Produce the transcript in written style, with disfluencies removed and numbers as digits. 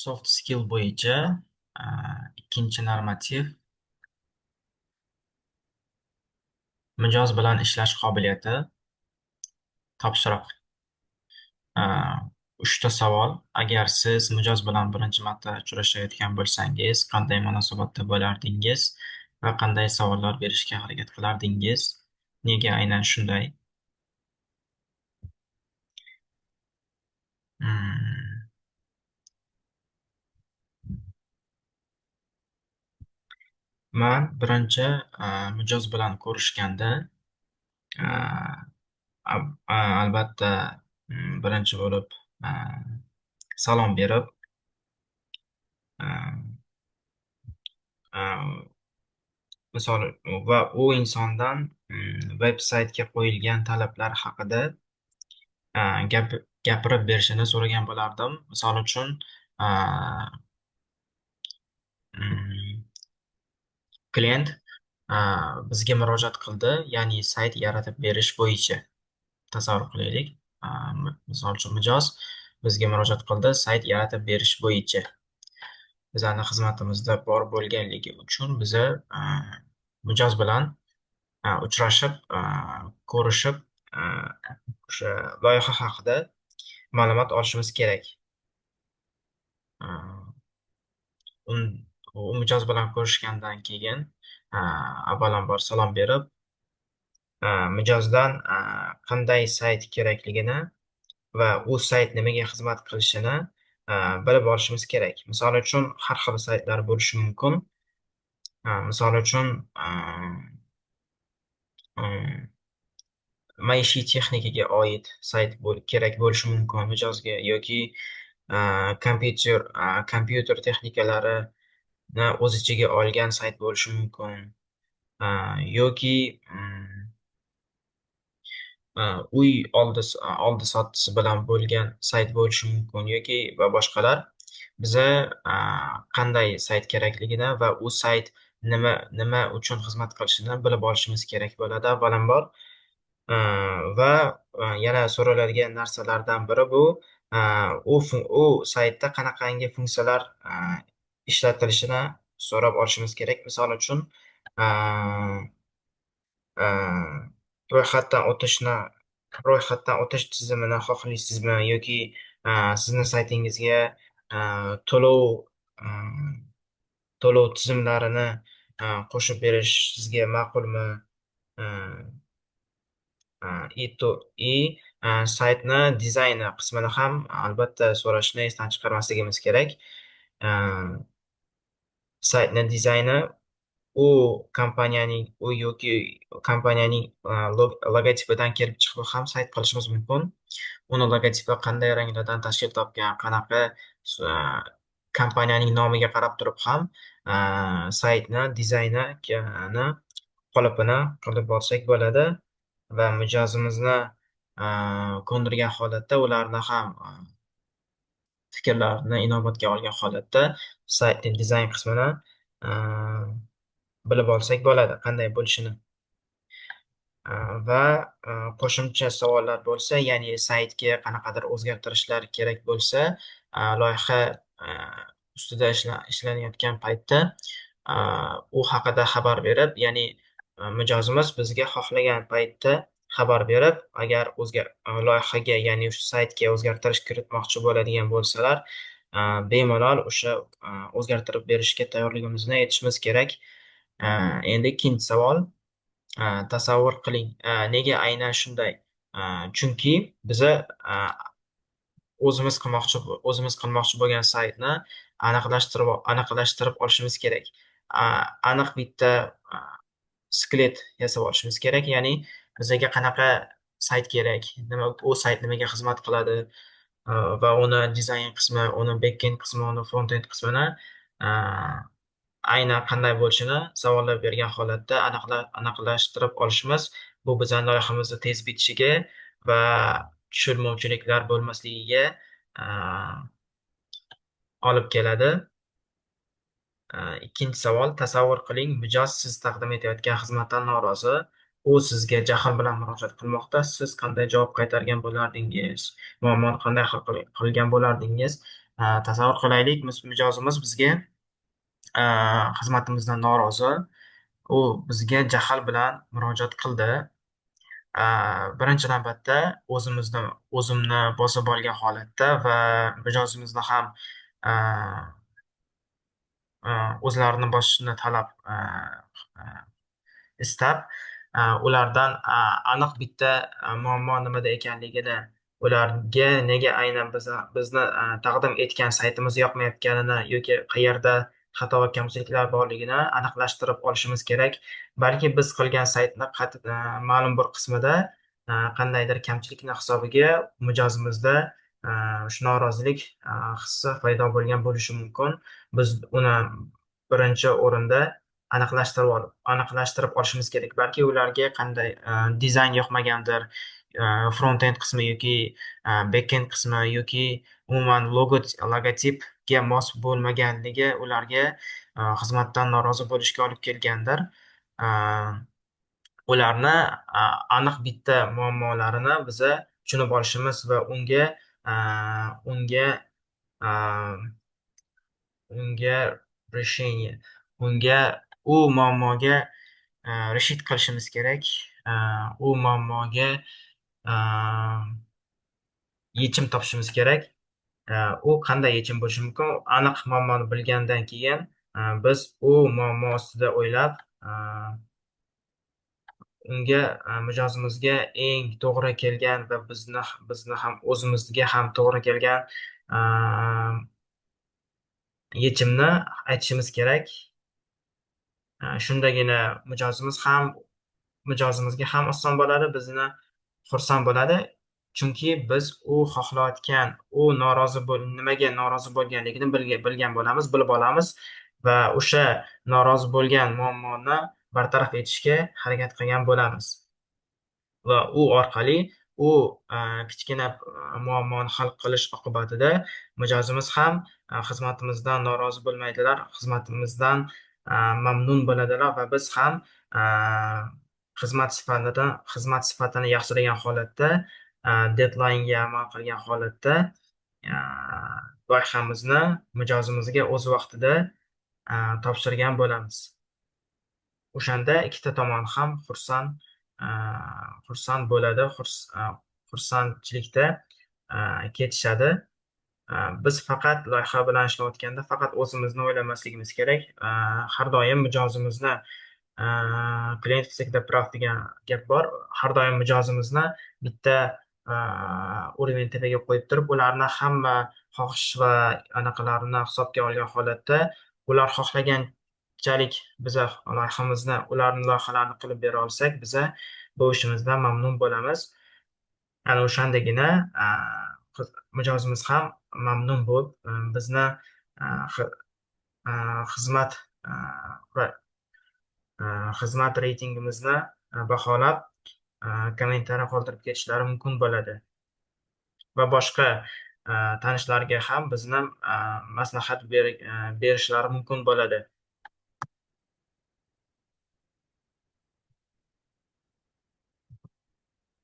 Soft skill bo'yicha ikkinchi normativ mijoz bilan ishlash qobiliyati topshiriq. Uchta savol. Agar siz mijoz bilan birinchi marta uchrashayotgan bo'lsangiz, qanday munosabatda bo'lardingiz va qanday savollar berishga harakat qilardingiz? Nega aynan shunday? Hmm, Man birinchi mijoz bilan ko'rishganda albatta birinchi bo'lib a, salom berib a, a, misol va u insondan veb-saytga qo'yilgan talablar haqida gapirib berishini so'ragan bo'lardim. Misol uchun a, mm, klient bizga murojaat qildi, ya'ni sayt yaratib berish bo'yicha. Tasavvur qilaylik. Misol uchun mijoz bizga murojaat qildi sayt yaratib berish bo'yicha. Bizani xizmatimizda bor bo'lganligi uchun biza mijoz bilan uchrashib, ko'rishib, o'sha loyiha haqida ma'lumot olishimiz kerak. Un- u mijoz bilan ko'rishgandan keyin avvalambor salom berib, mijozdan qanday sayt kerakligini va u sayt nimaga xizmat qilishini bilib olishimiz kerak. Misol uchun har xil saytlar bo'lishi mumkin. Misol uchun um, maishiy texnikaga oid sayt kerak bo'lishi mumkin mijozga, yoki kompyuter texnikalarini o'z ichiga olgan sayt bo'lishi mumkin. Yoki uy oldi sottisi bilan bo'lgan sayt bo'lishi mumkin, yoki va boshqalar. Biza qanday sayt kerakligini va u sayt nima uchun xizmat qilishini bilib olishimiz kerak bo'ladi avvalambor. Va yana so'raladigan narsalardan biri bu u saytda qanaqangi funksiyalar ishlatilishini so'rab olishimiz kerak. Misol uchun ro'yxatdan o'tishni ro'yxatdan o'tish tizimini xohlaysizmi, yoki sizni saytingizga to'lov to'lov tizimlarini qo'shib berish sizga ma'qulmi? Saytni dizayni qismini ham albatta so'rashni esdan chiqarmasligimiz kerak. Saytni dizayni u kompaniyaning yoki kompaniyaning logotipidan kelib chiqib ham sayt qilishimiz mumkin. Uni logotipi qanday ranglardan tashkil topgan, qanaqa kompaniyaning nomiga qarab turib ham saytni dizaynini qolipini qilib olsak bo'ladi va mijozimizni ko'ndirgan holatda, ularni ham fikrlarini inobatga olgan holatda saytning dizayn qismini bilib olsak bo'ladi, qanday bo'lishini. Va qo'shimcha savollar bo'lsa, ya'ni saytga qanaqadir o'zgartirishlar kerak bo'lsa, loyiha ustida ishlanayotgan paytda u haqida xabar berib, ya'ni mijozimiz bizga xohlagan paytda xabar berib, agar loyihaga, ya'ni o'sha saytga o'zgartirish kiritmoqchi bo'ladigan bo'lsalar, bemalol o'sha o'zgartirib berishga tayyorligimizni aytishimiz kerak. Endi ikkinchi savol. Tasavvur qiling, nega aynan shunday? Chunki biza o'zimiz qilmoqchi bo'lgan saytni aniqlashtirib olishimiz kerak. Aniq bitta skelet yasab olishimiz kerak, ya'ni bizaga qanaqa sayt kerak, u sayt nimaga xizmat qiladi va uni dizayn qismi, uni backend qismi, uni frontend qismini aynan qanday bo'lishini savollar bergan holatda aniqlashtirib olishimiz, bu bizani loyihamizni tez bitishiga va tushunmovchiliklar bo'lmasligiga olib keladi. Ikkinchi savol. Tasavvur qiling, mijoz siz taqdim etayotgan xizmatdan norozi. U sizga jahl bilan murojaat qilmoqda. Siz qanday javob qaytargan bo'lardingiz? Muammoni qanday hal qilgan bo'lardingiz? Tasavvur qilaylik, mijozimiz bizga xizmatimizdan norozi. U bizga jahl bilan murojaat qildi. Birinchi navbatda o'zimni bosib olgan holatda va mijozimizni ham a, o'zlarini bosishni istab, ulardan aniq bitta muammo nimada ekanligini, ularga nega aynan bizni taqdim etgan saytimiz yoqmayotganini yoki qayerda xato va kamchiliklar borligini aniqlashtirib olishimiz kerak. Balki biz qilgan saytni ma'lum bir qismida qandaydir kamchilikni hisobiga mijozimizda shu norozilik hissi paydo bo'lgan bo'lishi mumkin. Biz uni birinchi o'rinda aniqlashtirib olishimiz kerak. Balki ularga qanday dizayn yoqmagandir, front-end qismi yoki back-end qismi yoki umuman logotipga mos bo'lmaganligi ularga xizmatdan norozi bo'lishga olib kelgandir. A, Ularni aniq bitta muammolarini biza tushunib olishimiz va a, unga a, unga решение, unga u muammoga решит qilishimiz kerak. U muammoga a, yechim topishimiz kerak. U qanday yechim bo'lishi mumkin? Aniq muammoni bilgandan keyin biz u muammo ustida o'ylab, unga mijozimizga eng to'g'ri kelgan va bizni ham o'zimizga ham to'g'ri kelgan a, yechimni aytishimiz kerak. Shundagina mijozimizga ham oson bo'ladi, bizni xursand bo'ladi. Chunki biz u xohlayotgan, u nimaga norozi bo'lganligini bilgan bo'lamiz, bilib olamiz va o'sha norozi bo'lgan muammoni bartaraf etishga harakat qilgan bo'lamiz. Va u orqali u kichkina muammoni hal qilish oqibatida mijozimiz ham xizmatimizdan norozi bo'lmaydilar, xizmatimizdan mamnun bo'ladilar va biz ham a, xizmat sifatini yaxshilagan holatda, dedlaynga amal qilgan holatda a, loyihamizni mijozimizga o'z vaqtida topshirgan bo'lamiz. O'shanda ikkita tomon ham xursand bo'ladi, xursandchilikda ketishadi. Biz faqat loyiha bilan ishlayotganda faqat o'zimizni o'ylamasligimiz kerak. Har doim mijozimizni, klient всегда прав degan gap bor. Har doim mijozimizni bitta уровень tepaga qo'yib turib, ularni hamma xohish va anaqalarini hisobga olgan holatda, ular xohlaganchalik biza ularni loyihalarini qilib bera olsak, biza bu ishimizdan mamnun bo'lamiz. Ana o'shandagina mijozimiz ham mamnun bo'lib, bizni xizmat xizmat reytingimizni baholab, kommentariy qoldirib ketishlari mumkin bo'ladi. Va boshqa tanishlarga ham bizni maslahat berishlari mumkin bo'ladi.